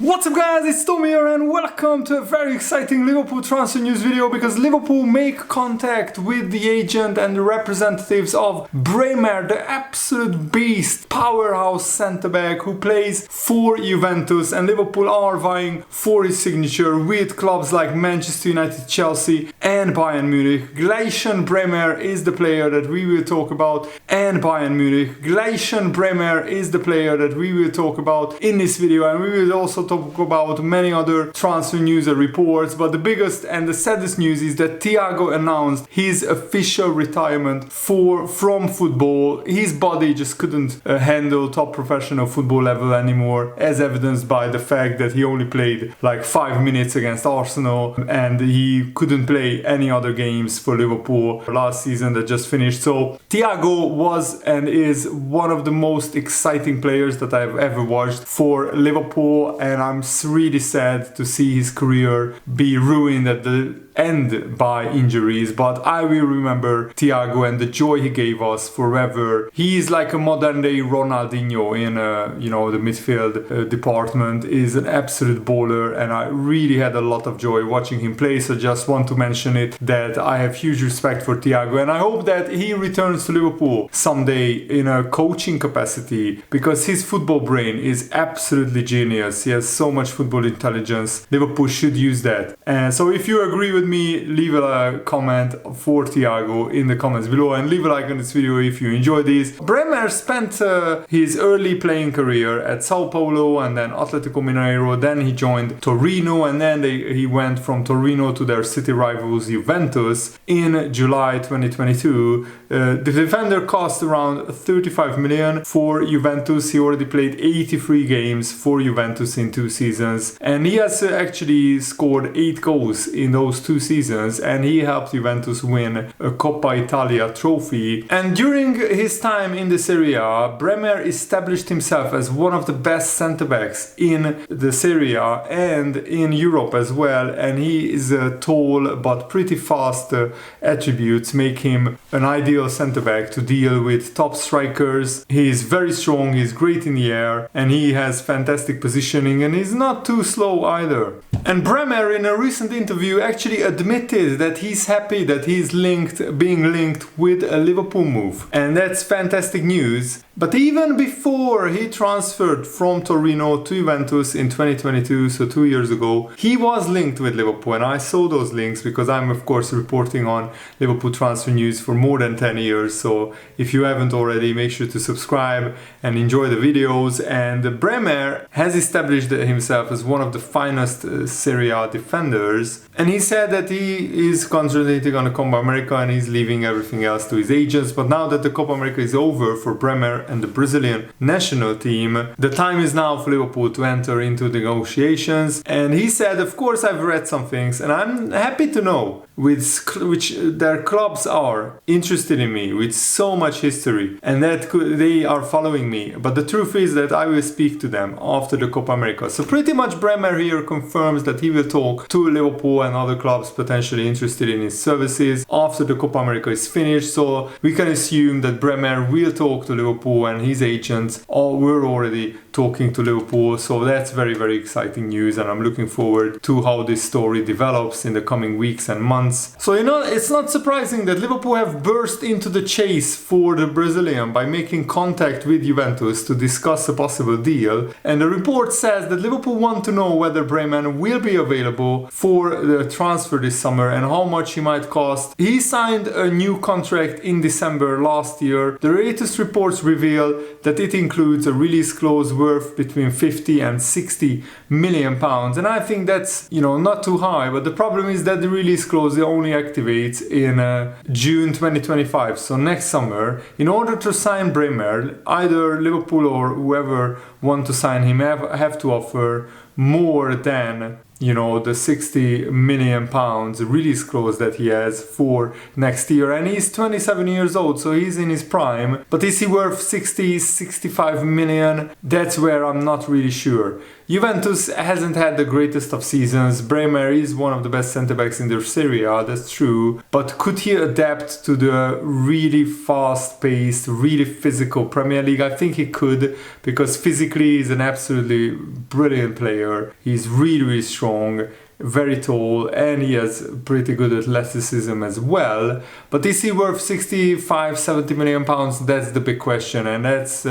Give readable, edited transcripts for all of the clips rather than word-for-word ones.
What's up guys, it's Tom here and welcome to a very exciting Liverpool transfer news video because Liverpool make contact with the agent and the representatives of Bremer, the absolute beast, powerhouse centre-back who plays for Juventus, and Liverpool are vying for his signature with clubs like Manchester United, Chelsea and Bayern Munich. Gleison Bremer is the player that we will talk about in this video, and we will also talk about many other transfer news and reports, but the biggest and the saddest news is that Thiago announced his official retirement from football. His body just couldn't handle top professional football level anymore, as evidenced by the fact that he only played like 5 minutes against Arsenal and he couldn't play any other games for Liverpool last season that just finished. So Thiago was and is one of the most exciting players that I've ever watched for Liverpool, and I'm really sad to see his career be ruined at the end by injuries, but I will remember Thiago and the joy he gave us forever. He is like a modern day Ronaldinho in the midfield department. Is an absolute baller, and I really had a lot of joy watching him play. So just want to mention it, that I have huge respect for Thiago, and I hope that he returns to Liverpool someday in a coaching capacity, because his football brain is absolutely genius. He has so much football intelligence. Liverpool should use that. And so if you agree with me, leave a comment for Thiago in the comments below and leave a like on this video if you enjoy this. Bremer spent his early playing career at Sao Paulo and then Atletico Mineiro, then he joined Torino, and then he went from Torino to their city rivals Juventus in July 2022. The defender cost around 35 million for Juventus. He already played 83 games for Juventus in 2 seasons, and he has actually scored 8 goals in those 2 seasons, and he helped Juventus win a Coppa Italia trophy. And during his time in the Serie A, Bremer established himself as one of the best centre-backs in the Serie A and in Europe as well, and he is tall but pretty fast. Attributes make him an ideal centre-back to deal with top strikers. He is very strong, he's great in the air, and he has fantastic positioning, and he's not too slow either. And Bremer, in a recent interview, actually admitted that he's happy that he's being linked with a Liverpool move, and that's fantastic news. But even before he transferred from Torino to Juventus in 2022, so 2 years ago, he was linked with Liverpool, and I saw those links because I'm of course reporting on Liverpool transfer news for more than 10 years. So if you haven't already, make sure to subscribe and enjoy the videos. And Bremer has established himself as one of the finest Serie A defenders, and he said that he is concentrating on the Copa America and he's leaving everything else to his agents. But now that the Copa America is over for Bremer and the Brazilian national team, the time is now for Liverpool to enter into negotiations. And he said, of course I've read some things and I'm happy to know which their clubs are interested in me with so much history, and that they are following me, but the truth is that I will speak to them after the Copa America. So pretty much Bremer here confirms that he will talk to Liverpool and other clubs potentially interested in his services after the Copa America is finished. So we can assume that Bremer will talk to Liverpool, and his agents were already talking to Liverpool. So that's very, very exciting news, and I'm looking forward to how this story develops in the coming weeks and months. So it's not surprising that Liverpool have burst into the chase for the Brazilian by making contact with Juventus to discuss a possible deal. And the report says that Liverpool want to know whether Bremer will be available for the transfer this summer and how much he might cost. He signed a new contract in December last year. The latest reports reveal that it includes a release clause worth between 50 and 60 million pounds, and I think that's not too high. But the problem is that the release clause only activates in June 2025, so next summer. In order to sign Bremer, either Liverpool or whoever want to sign him have to offer more than the 60 million pounds release clause that he has for next year. And he's 27 years old, so he's in his prime. But is he worth 65 million? That's where I'm not really sure. Juventus hasn't had the greatest of seasons. Bremer is one of the best centre-backs in their Serie A, that's true. But could he adapt to the really fast-paced, really physical Premier League? I think he could, because physically physically, he's an absolutely brilliant player. He's really, really strong, very tall, and he has pretty good athleticism as well. But is he worth 65-70 million pounds? That's the big question, and that's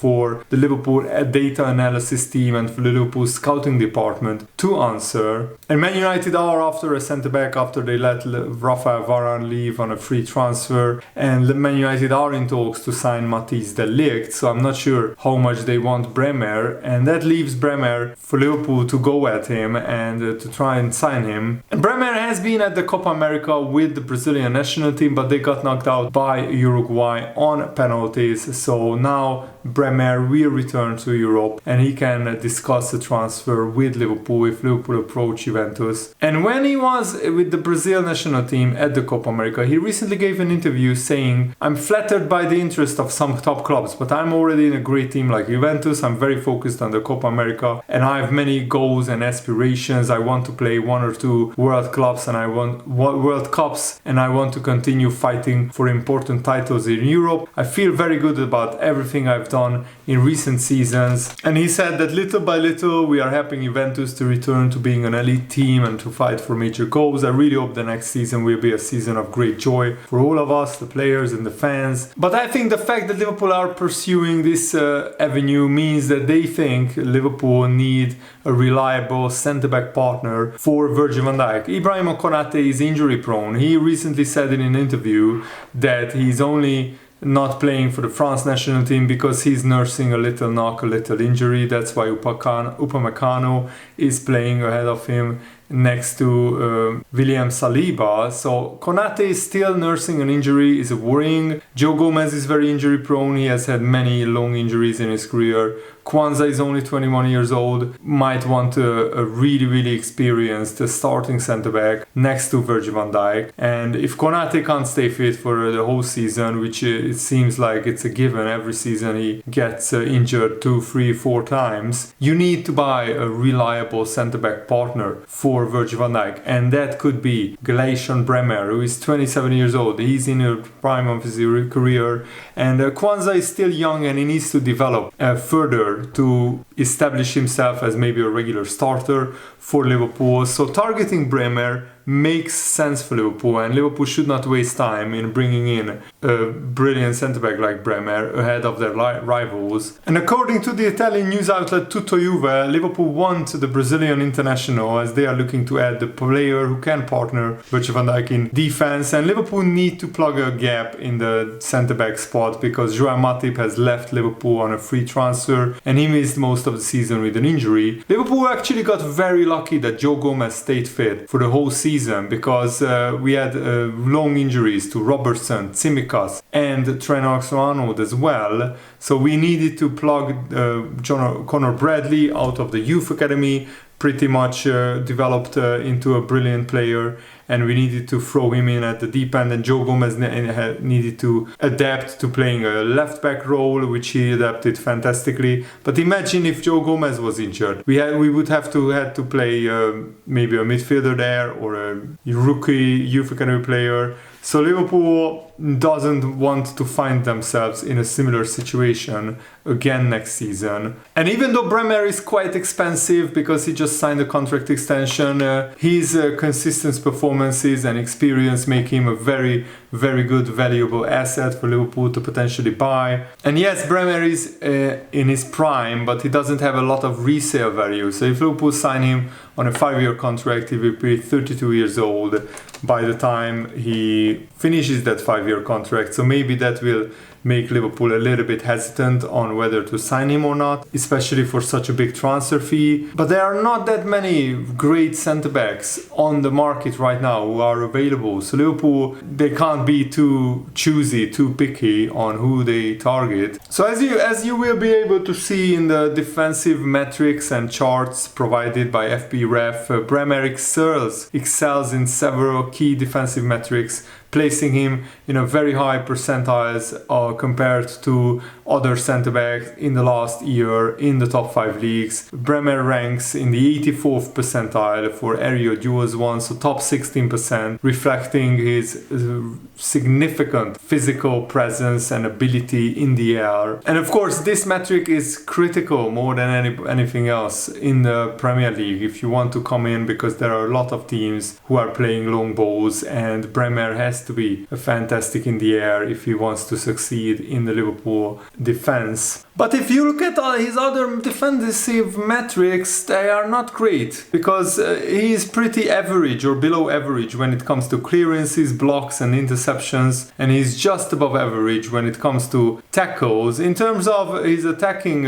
for the Liverpool data analysis team and for the Liverpool scouting department to answer. And Man United are after a centre-back after they let Rafael Varane leave on a free transfer, and Man United are in talks to sign Matthijs de Ligt, so I'm not sure how much they want Bremer, and that leaves Bremer for Liverpool to go at him and to try and sign him. And Bremer has been at the Copa America with the Brazilian national team, but they got knocked out by Uruguay on penalties, so now Bremer will return to Europe and he can discuss the transfer with Liverpool if Liverpool approach Juventus. And when he was with the Brazil national team at the Copa America, he recently gave an interview saying, "I'm flattered by the interest of some top clubs, but I'm already in a great team like Juventus. I'm very focused on the Copa America and I have many goals and aspirations. I want to play 1 or 2 World Cups and I want to continue fighting for important titles in Europe. I feel very good about everything I've done in recent seasons." And he said that little by little we are helping Juventus to return to being an elite team and to fight for major goals. I really hope the next season will be a season of great joy for all of us, the players and the fans. But I think the fact that Liverpool are pursuing this avenue means that they think Liverpool need a reliable centre-back partner for Virgil van Dijk. Ibrahima Konate is injury prone. He recently said in an interview that he's only not playing for the France national team because he's nursing a little knock, a little injury. That's why Upamecano is playing ahead of him next to William Saliba. So Konate is still nursing an injury, is worrying. Joe Gomez is very injury prone. He has had many long injuries in his career. Kwanzaa is only 21 years old, might want a really, really experienced starting centre-back next to Virgil van Dijk. And if Konate can't stay fit for the whole season, which it seems like it's a given, every season he gets injured 2, 3, 4 times, you need to buy a reliable centre-back partner for Virgil van Dijk. And that could be Gleison Bremer, who is 27 years old. He's in the prime of his career. And Kwanzaa is still young and he needs to develop further to establish himself as maybe a regular starter for Liverpool. So targeting Bremer makes sense for Liverpool, and Liverpool should not waste time in bringing in a brilliant centre-back like Bremer ahead of their rivals. And according to the Italian news outlet Tutto Juve, Liverpool want the Brazilian international as they are looking to add the player who can partner Virgil van Dijk in defense, and Liverpool need to plug a gap in the centre-back spot because João Matip has left Liverpool on a free transfer and he missed most of the season with an injury. Liverpool actually got very lucky that Joe Gomez stayed fit for the whole season because we had long injuries to Robertson, Tsimikas and Trent Alexander-Arnold as well. So we needed to plug Conor Bradley out of the youth academy, pretty much developed into a brilliant player, and we needed to throw him in at the deep end, and Joe Gomez needed to adapt to playing a left back role, which he adapted fantastically. But imagine if Joe Gomez was injured, we would have to play maybe a midfielder there or a rookie youth academy player. So Liverpool doesn't want to find themselves in a similar situation again next season. And even though Bremer is quite expensive because he just signed a contract extension, his consistent performances and experience make him a very, very good, valuable asset for Liverpool to potentially buy. And yes, Bremer is in his prime, but he doesn't have a lot of resale value. So if Liverpool sign him on a 5-year contract, he will be 32 years old by the time he finishes that 5-year contract. So maybe that will make Liverpool a little bit hesitant on whether to sign him or not, especially for such a big transfer fee. But there are not that many great centre-backs on the market right now who are available. So Liverpool, they can't be too choosy, too picky on who they target. So as you will be able to see in the defensive metrics and charts provided by FBref, Bremer excels in several key defensive metrics, placing him in a very high percentiles compared to other centre-backs in the last year in the top 5 leagues. Bremer ranks in the 84th percentile for aerial duels won, so top 16%, reflecting his significant physical presence and ability in the air. And of course, this metric is critical more than anything else in the Premier League if you want to come in, because there are a lot of teams who are playing long balls, and Bremer has to be fantastic in the air if he wants to succeed in the Liverpool defense. But if you look at his other defensive metrics, they are not great, because he is pretty average or below average when it comes to clearances, blocks and interceptions, and he's just above average when it comes to tackles. In terms of his attacking,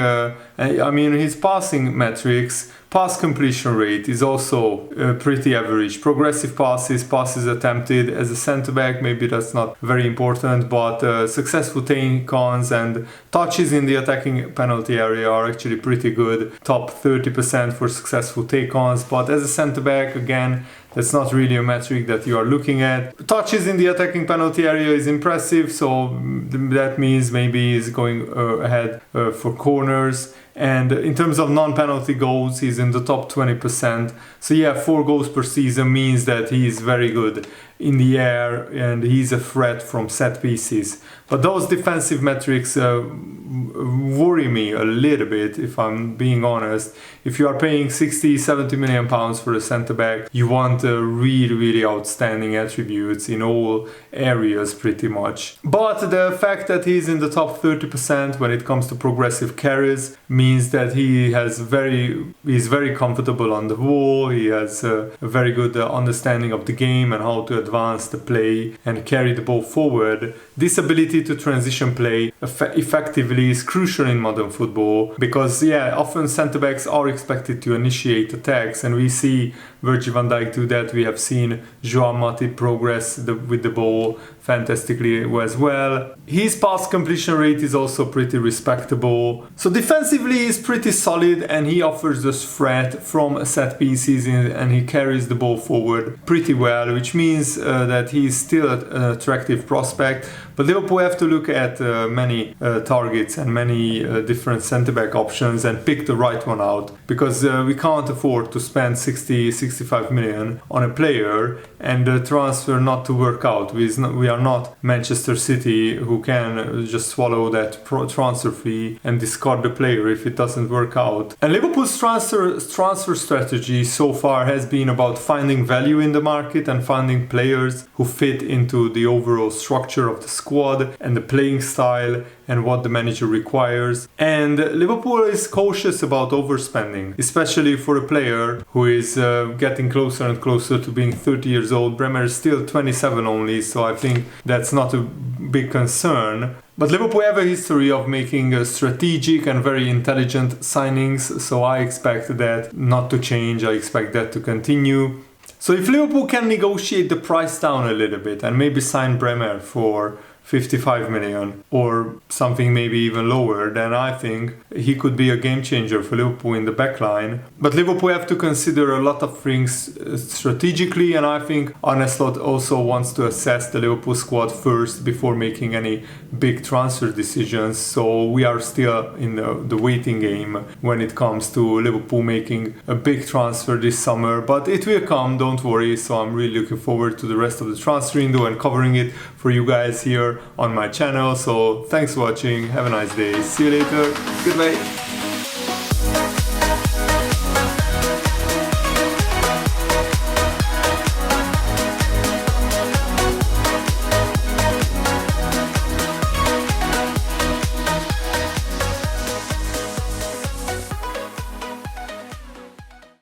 his passing metrics, pass completion rate is also pretty average. Progressive passes attempted as a centre-back, maybe that's not very important, but successful take-ons and touches in the attacking penalty area are actually pretty good. Top 30% for successful take-ons, but as a centre-back, again, that's not really a metric that you are looking at. Touches in the attacking penalty area is impressive, so that means maybe he's going ahead for corners. And in terms of non-penalty goals, he's in the top 20%. So yeah, 4 goals per season means that he is very good in the air and he's a threat from set pieces. But those defensive metrics worry me a little bit, if I'm being honest. If you are paying 60-70 million pounds for a centre-back, you want really outstanding attributes in all areas pretty much. But the fact that he's in the top 30% when it comes to progressive carries means that he's very comfortable on the ball. He has a very good understanding of the game and how to advance the play and carry the ball forward. This ability to transition play effectively is crucial in modern football, because often centre-backs are expected to initiate attacks, and we see Virgil van Dijk do that. We have seen Joao Matip progress with the ball fantastically as well. His pass completion rate is also pretty respectable. So defensively he's pretty solid, and he offers us threat from set pieces, and he carries the ball forward pretty well, which means that he's still an attractive prospect. But Liverpool have to look at many targets and many different centre-back options and pick the right one out, because we can't afford to spend 60-65 million on a player and the transfer not to work out. We are not Manchester City, who can just swallow that transfer fee and discard the player if it doesn't work out. And Liverpool's transfer strategy so far has been about finding value in the market and finding players who fit into the overall structure of the squad and the playing style and what the manager requires. And Liverpool is cautious about overspending, especially for a player who is getting closer and closer to being 30 years old. Bremer is still 27 only, so I think that's not a big concern. But Liverpool have a history of making strategic and very intelligent signings, so I expect that not to change. I expect that to continue. So if Liverpool can negotiate the price down a little bit and maybe sign Bremer for 55 million or something maybe even lower, then I think he could be a game changer for Liverpool in the back line. But Liverpool have to consider a lot of things strategically, and I think Arne also wants to assess the Liverpool squad first before making any big transfer decisions. So we are still in the waiting game when it comes to Liverpool making a big transfer this summer, but it will come, don't worry. So I'm really looking forward to the rest of the transfer window and covering it for you guys here on my channel. So thanks for watching, have a nice day, see you later, goodbye.